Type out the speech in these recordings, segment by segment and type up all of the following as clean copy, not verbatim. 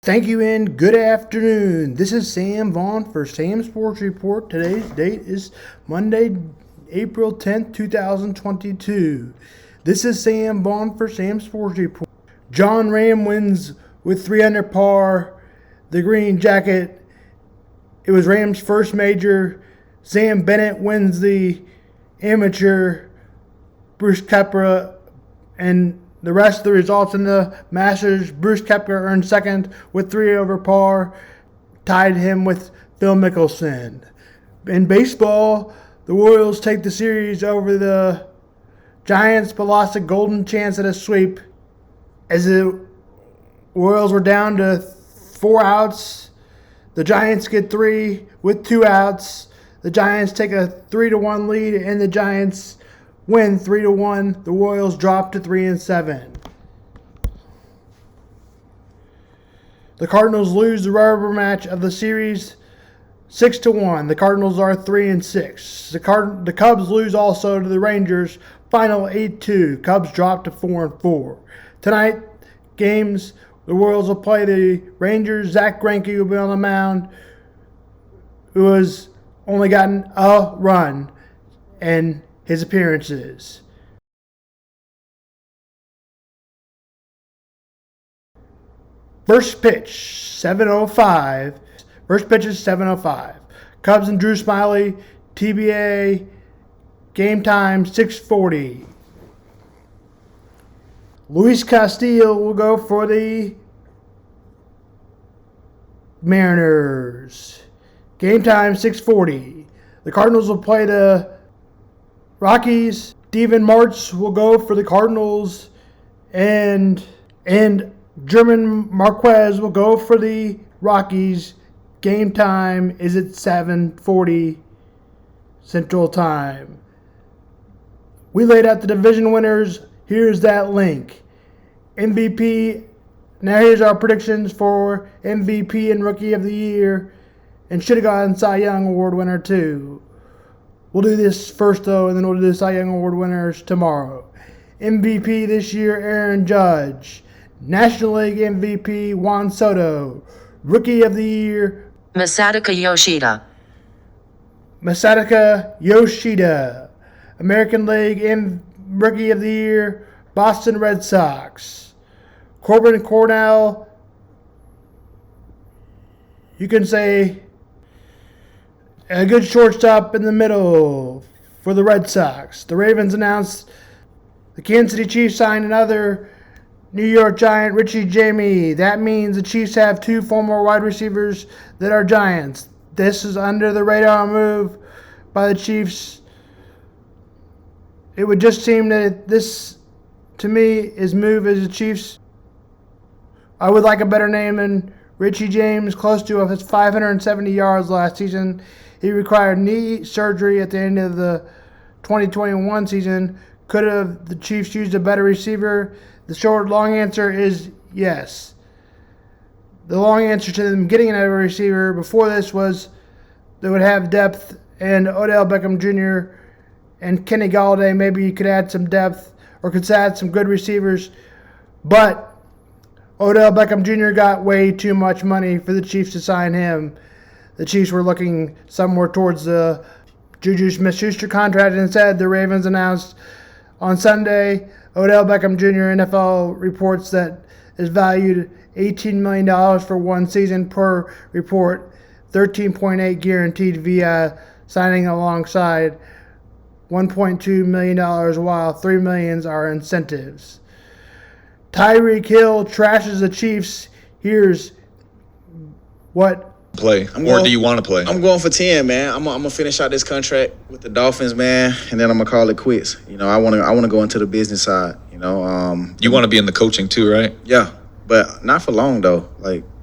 Thank you and good afternoon. This is Sam Vaughn for Sam Sports Report. Today's date is Monday, April 10th, 2022. This is Sam Vaughn for Sam Sports Report. John Ram wins with 3 under par. The green jacket. It was Ram's first major. Sam Bennett wins the amateur. Bruce Koepka and the rest of the results in the Masters, Bruce Koepka earned second with 3 over par, tied him with Phil Mickelson. In baseball, the Royals take the series over the Giants, but lost a golden chance at a sweep as the Royals were down to 4 outs. The Giants get 3 with 2 outs. The Giants take a 3-1 lead, and the Giants win 3-1. The Royals drop to 3-7. The Cardinals lose the rubber match of the series 6-1. The Cardinals are 3-6. The Cubs lose also to the Rangers, final 8-2. Cubs drop to 4-4. Tonight, games, the Royals will play the Rangers. Zack Greinke will be on the mound, who has only gotten a run in his appearances. First pitch, 7:05. First pitch is 7:05. Cubs and Drew Smyly, TBA, game time 6:40. Luis Castillo will go for the Mariners. Game time 6:40. The Cardinals will play the Rockies. Steven Martz will go for the Cardinals, and German Marquez will go for the Rockies. Game time is at 7:40 Central Time. We laid out the division winners. Here's that link. MVP. Now here's our predictions for MVP and Rookie of the Year, and should have gotten Cy Young Award winner too. We'll do this first, though, and then we'll do the Cy Young Award winners tomorrow. MVP this year, Aaron Judge. National League MVP, Juan Soto. Rookie of the Year, Masataka Yoshida. American League Rookie of the Year, Boston Red Sox. Corbin Cornell, you can say a good shortstop in the middle for the Red Sox. The Ravens announced the Kansas City Chiefs signed another New York Giant, Richie Jamie. That means the Chiefs have 2 former wide receivers that are Giants. This is under the radar move by the Chiefs. It would just seem that this, to me, is move as the Chiefs. I would like a better name than Richie James, close to his 570 yards last season. He required knee surgery at the end of the 2021 season. Could have the Chiefs used a better receiver? The long answer is yes. The long answer to them getting another receiver before this was they would have depth, and Odell Beckham Jr. and Kenny Galladay, maybe you could add some depth or could add some good receivers. But Odell Beckham Jr. got way too much money for the Chiefs to sign him. The Chiefs were looking somewhere towards the Juju Smith-Schuster contract. Instead, the Ravens announced on Sunday Odell Beckham Jr. NFL reports that is valued $18 million for one season per report, $13.8 guaranteed via signing alongside $1.2 million, while $3 million are incentives. Tyreek Hill trashes the Chiefs. Here's what play, or do you want to play? I'm going for 10, man. I'm gonna finish out this contract with the Dolphins, man, and then I'm gonna call it quits. You know, I wanna go into the business side. You know, you want to be in the coaching too, right? Yeah, but not for long though.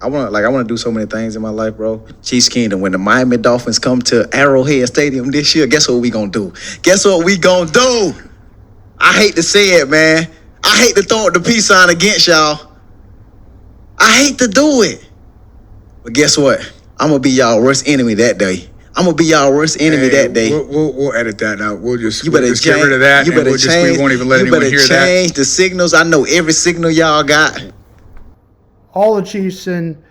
I wanna do so many things in my life, bro. Chiefs Kingdom. When the Miami Dolphins come to Arrowhead Stadium this year, guess what we gonna do? I hate to say it, man. I hate to throw the peace sign against y'all. I hate to do it. But guess what? I'm going to be y'all worst enemy that day. We'll edit that out. We'll just get rid of that. We won't even let anyone hear that. You better change the signals. I know every signal y'all got. all the Chiefs and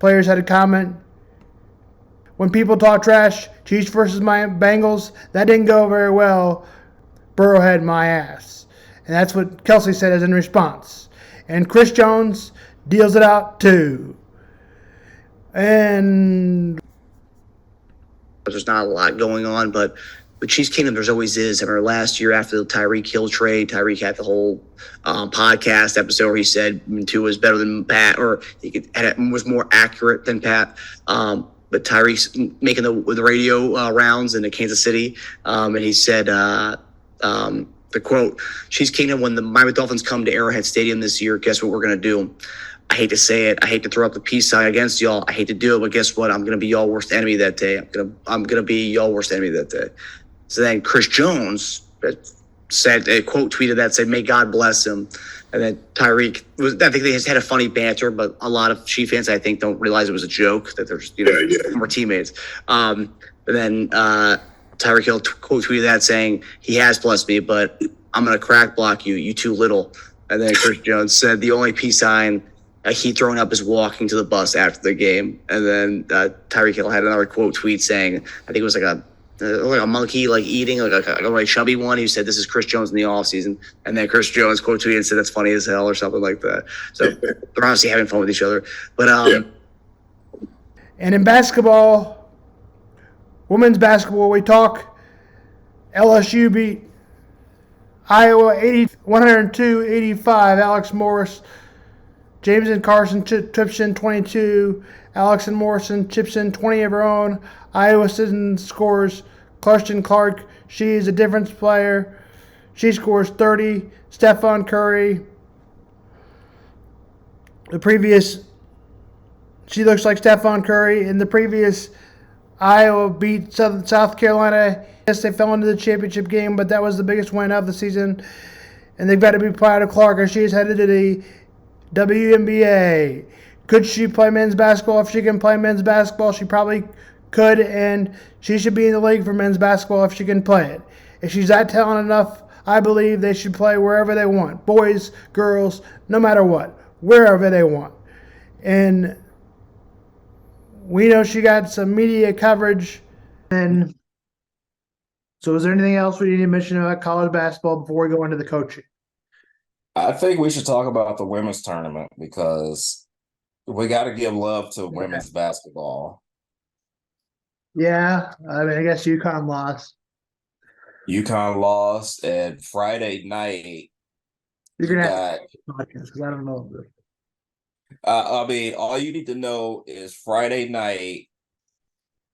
players had a comment. When people talk trash, Chiefs versus my Bengals, that didn't go very well. Burrow had my ass. And that's what Kelsey said as in response. And Chris Jones deals it out too. And there's not a lot going on, but with Chiefs Kingdom, there's always is. I remember last year after the Tyreek Hill trade, Tyreek had the whole podcast episode where he said Tua was better than Pat, or was more accurate than Pat. But Tyreek's making the radio rounds in Kansas City, and he said the quote, Chiefs Kingdom, when the Miami Dolphins come to Arrowhead Stadium this year, guess what we're going to do? I hate to say it. I hate to throw up the peace sign against y'all. I hate to do it, but guess what? I'm going to be y'all worst enemy that day. I'm gonna be y'all worst enemy that day. So then Chris Jones said, a quote tweeted that said, may God bless him. And then Tyreek I think they just had a funny banter, but a lot of Chief fans, I think, don't realize it was a joke, that there's, more teammates. But then Tyreek Hill quote tweeted that saying, he has blessed me, but I'm going to crack block you, you too little. And then Chris Jones said the only peace sign he throwing up is walking to the bus after the game. And then Tyreek Hill had another quote tweet saying, I think it was like a monkey eating like a chubby one. He said, this is Chris Jones in the offseason. And then Chris Jones quote tweeted and said, that's funny as hell or something like that. So they're obviously having fun with each other. But And in basketball, women's basketball, we talk. LSU beat Iowa 102-85. Alex Morris, James and Carson chips in 22. Alex and Morrison chips in 20 of her own. Iowa Citizen scores. Clutchton Clark, she is a difference player. She scores 30. Stephon Curry, she looks like Stephon Curry. In the previous, Iowa beat South Carolina. Yes, they fell into the championship game, but that was the biggest win of the season. And they've got to be proud of Clark as she is headed to the WNBA. Could she play men's basketball? If she can play men's basketball, she probably could, and she should be in the league for men's basketball if she can play it. If she's that talented enough, I believe they should play wherever they want. Boys, girls, no matter what, wherever they want. And we know she got some media coverage. And so is there anything else we need to mention about college basketball before we go into the coaching? I think we should talk about the women's tournament because we got to give love to women's basketball. Yeah, I mean, I guess UConn lost. UConn lost, and Friday night. You're gonna have to podcast because I don't know. I mean, all you need to know is Friday night,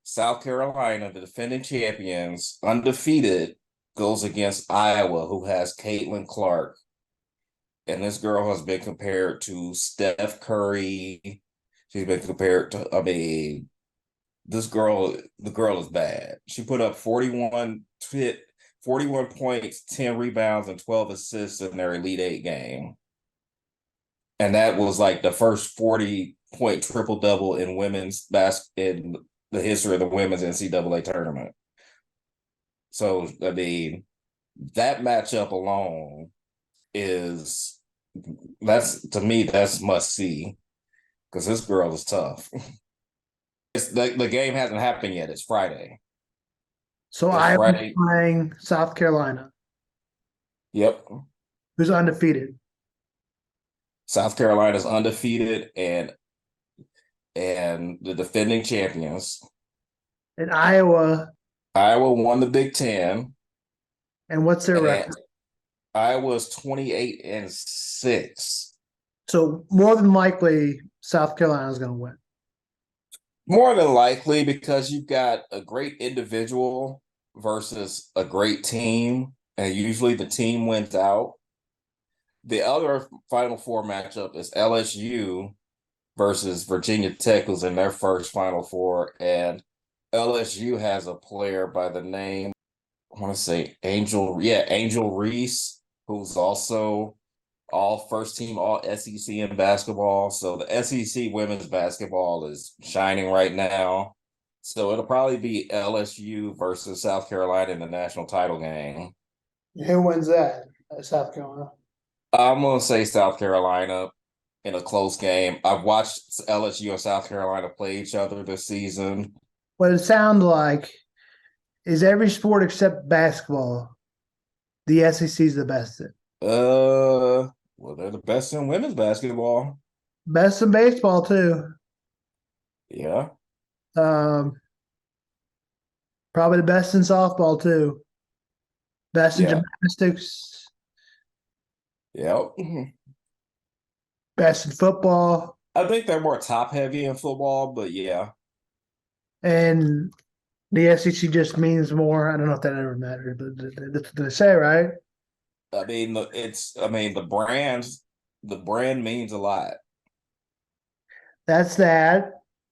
South Carolina, the defending champions, undefeated, goes against Iowa, who has Caitlin Clark. And this girl has been compared to Steph Curry. She's been compared to, the girl is bad. She put up 41 points, 10 rebounds, and 12 assists in their Elite Eight game. And that was like the first 40-point triple-double in women's in the history of the women's NCAA tournament. So, I mean, that matchup alone to me, that's must see because this girl is tough. The game hasn't happened yet. It's Friday. So I'm playing South Carolina. Yep. Who's undefeated? South Carolina's undefeated and the defending champions. And Iowa won the Big Ten. And what's their record? Iowa's 28-6. So more than likely, South Carolina's going to win. More than likely, because you've got a great individual versus a great team, and usually the team wins out. The other Final Four matchup is LSU versus Virginia Tech, who's in their first Final Four, and LSU has a player by the name, I want to say Angel Reese, who's also all first team, all SEC in basketball. So the SEC women's basketball is shining right now. So it'll probably be LSU versus South Carolina in the national title game. Who wins that? South Carolina. I'm going to say South Carolina. in a close game. I've watched LSU and South Carolina play each other this season. What it sounds like is every sport except basketball, the SEC is the best in. Well, they're the best in women's basketball. Best in baseball too. Yeah. Probably the best in softball too. Best in gymnastics. Yep. Best in football. I think they're more top heavy in football, but yeah. And the SEC just means more. I don't know if that ever mattered, but that's what they say, right? I mean, the brand means a lot. That's that.